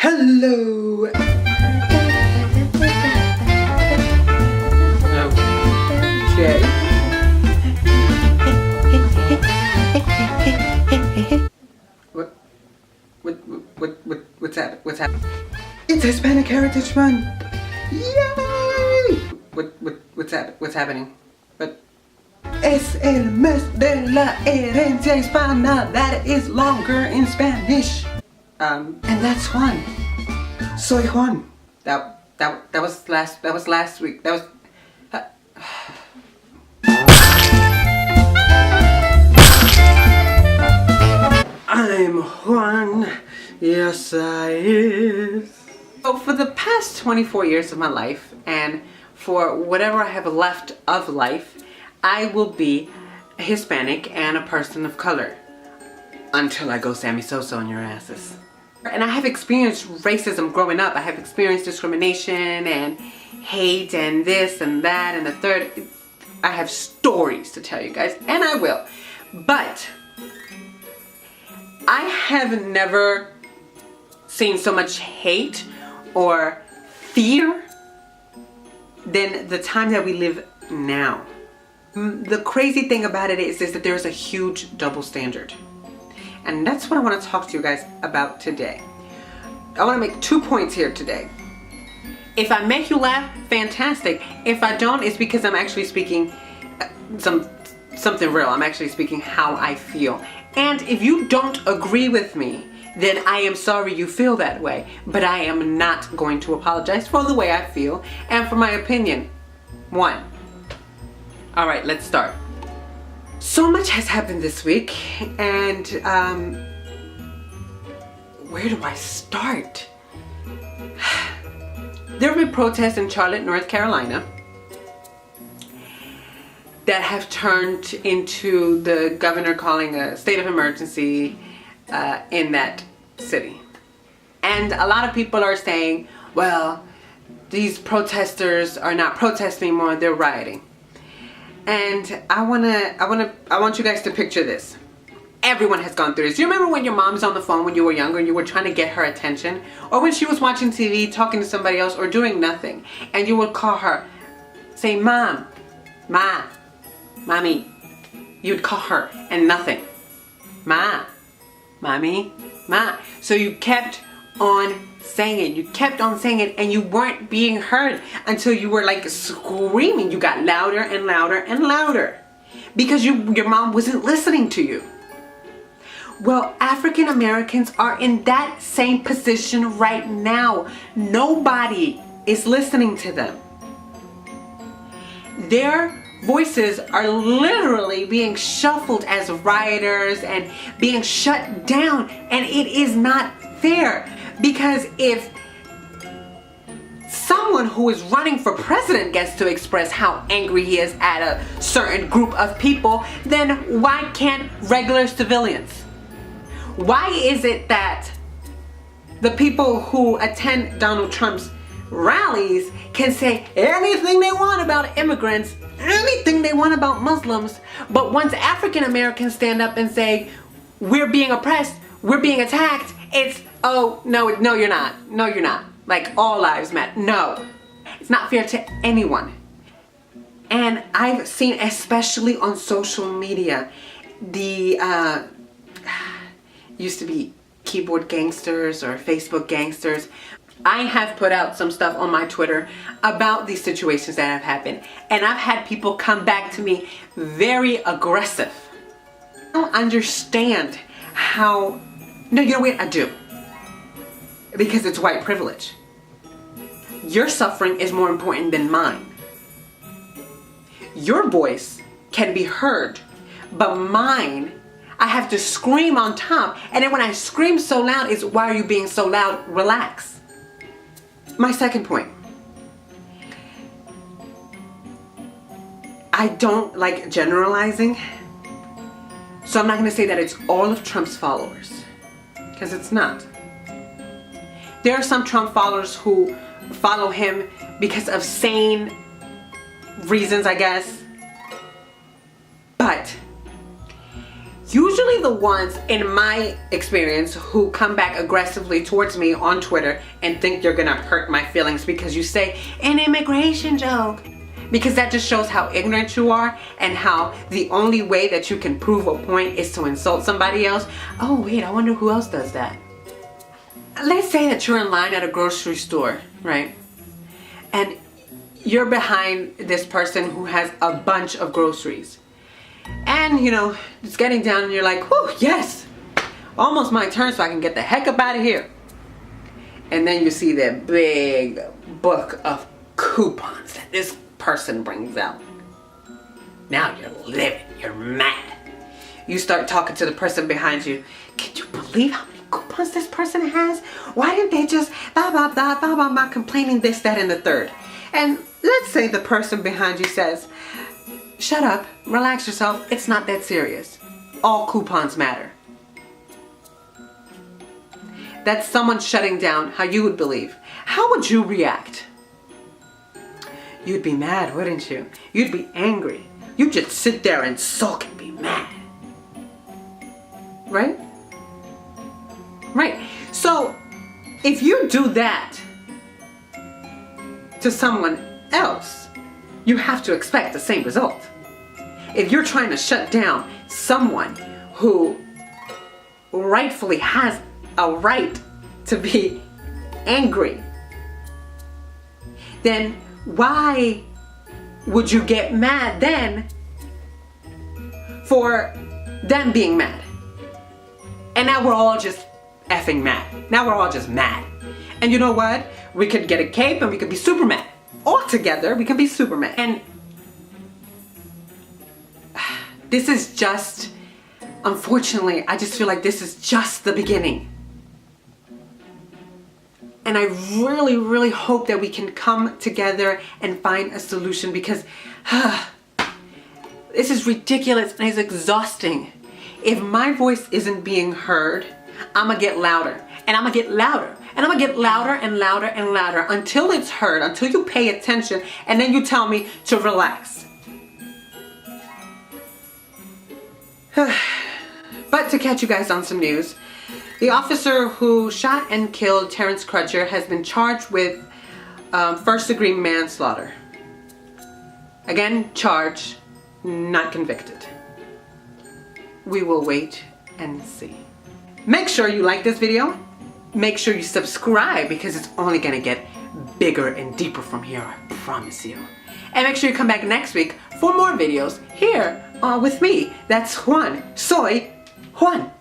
Hello. Okay. What's happening? It's Hispanic Heritage Month. Yay! What's happening? Es el mes de la herencia hispana. That is longer in Spanish. And that's Juan. Soy Juan. That was last week. That was. I'm Juan. Yes, I is. So for the past 24 years of my life, and for whatever I have left of life, I will be Hispanic and a person of color. Until I go Sammy Sosa on your asses. And I have experienced racism growing up. I have experienced discrimination and hate and this and that and the third. I have stories to tell you guys, and I will. But I have never seen so much hate or fear than the time that we live now. The crazy thing about it is that there's a huge double standard. And that's what I want to talk to you guys about today. I want to make 2 points here today. If I make you laugh, fantastic. If I don't, it's because I'm actually speaking something real. I'm actually speaking how I feel. And if you don't agree with me, then I am sorry you feel that way. But I am not going to apologize for the way I feel and for my opinion. 1. Alright, let's start. So much has happened this week, and where do I start? There have been protests in Charlotte, North Carolina that have turned into the governor calling a state of emergency in that city. And a lot of people are saying, well, these protesters are not protesting anymore, they're rioting. And I want you guys to picture this. Everyone has gone through this. You remember when your mom's on the phone when you were younger and you were trying to get her attention? Or when she was watching TV, talking to somebody else, or doing nothing, and you would call her, say, Mom, Ma, Mommy. You'd call her and nothing. Ma, Mommy, Ma. So you kept on saying it. You kept on saying it, and you weren't being heard until you were like screaming. You got louder and louder and louder because your mom wasn't listening to you. Well, African Americans are in that same position right now. Nobody is listening to them. Their voices are literally being shuffled as rioters and being shut down, and it is not fair. Because if someone who is running for president gets to express how angry he is at a certain group of people, then why can't regular civilians? Why is it that the people who attend Donald Trump's rallies can say anything they want about immigrants, anything they want about Muslims, but once African Americans stand up and say, we're being oppressed, we're being attacked, it's, oh, no, you're not. No, you're not. Like, all lives matter. No. It's not fair to anyone. And I've seen, especially on social media, the, used to be keyboard gangsters or Facebook gangsters. I have put out some stuff on my Twitter about these situations that have happened. And I've had people come back to me very aggressive. I don't understand how... No, you know what? I do. Because it's white privilege. Your suffering is more important than mine. Your voice can be heard, but mine, I have to scream on top. And then when I scream so loud, it's, why are you being so loud? Relax. My second point. I don't like generalizing. So I'm not going to say that it's all of Trump's followers. Because it's not. There are some Trump followers who follow him because of sane reasons, I guess. But usually the ones, in my experience, who come back aggressively towards me on Twitter and think you're gonna hurt my feelings because you say an immigration joke. Because that just shows how ignorant you are and how the only way that you can prove a point is to insult somebody else. Oh wait, I wonder who else does that. Let's say that you're in line at a grocery store, right? And you're behind this person who has a bunch of groceries. And you know, it's getting down and you're like, whew, yes, almost my turn so I can get the heck up out of here. And then you see that big book of coupons that this person brings out. Now you're livid, you're mad. You start talking to the person behind you. Can you believe how many coupons this person has? Why didn't they just blah blah blah blah blah blah, complaining this, that, and the third? And let's say the person behind you says, shut up, relax yourself, it's not that serious. All coupons matter. That's someone shutting down how you would believe. How would you react? You'd be mad, wouldn't you? You'd be angry. You'd just sit there and sulk and be mad. Right? Right. So, if you do that to someone else, you have to expect the same result. If you're trying to shut down someone who rightfully has a right to be angry, then why would you get mad then for them being mad? And now we're all just effing mad. Now we're all just mad. And you know what? We could get a cape and we could be super mad. All together, we can be super mad. And this is just, unfortunately, I just feel like this is just the beginning. And I really, really hope that we can come together and find a solution, because this is ridiculous and it's exhausting. If my voice isn't being heard, I'm gonna get louder and I'm gonna get louder and I'm gonna get louder and louder and louder until it's heard, until you pay attention, and then you tell me to relax. But to catch you guys on some news, the officer who shot and killed Terrence Crutcher has been charged with first-degree manslaughter. Again, charged, not convicted. We will wait and see. Make sure you like this video. Make sure you subscribe, because it's only gonna get bigger and deeper from here, I promise you. And make sure you come back next week for more videos here with me. That's Juan. Soy Juan.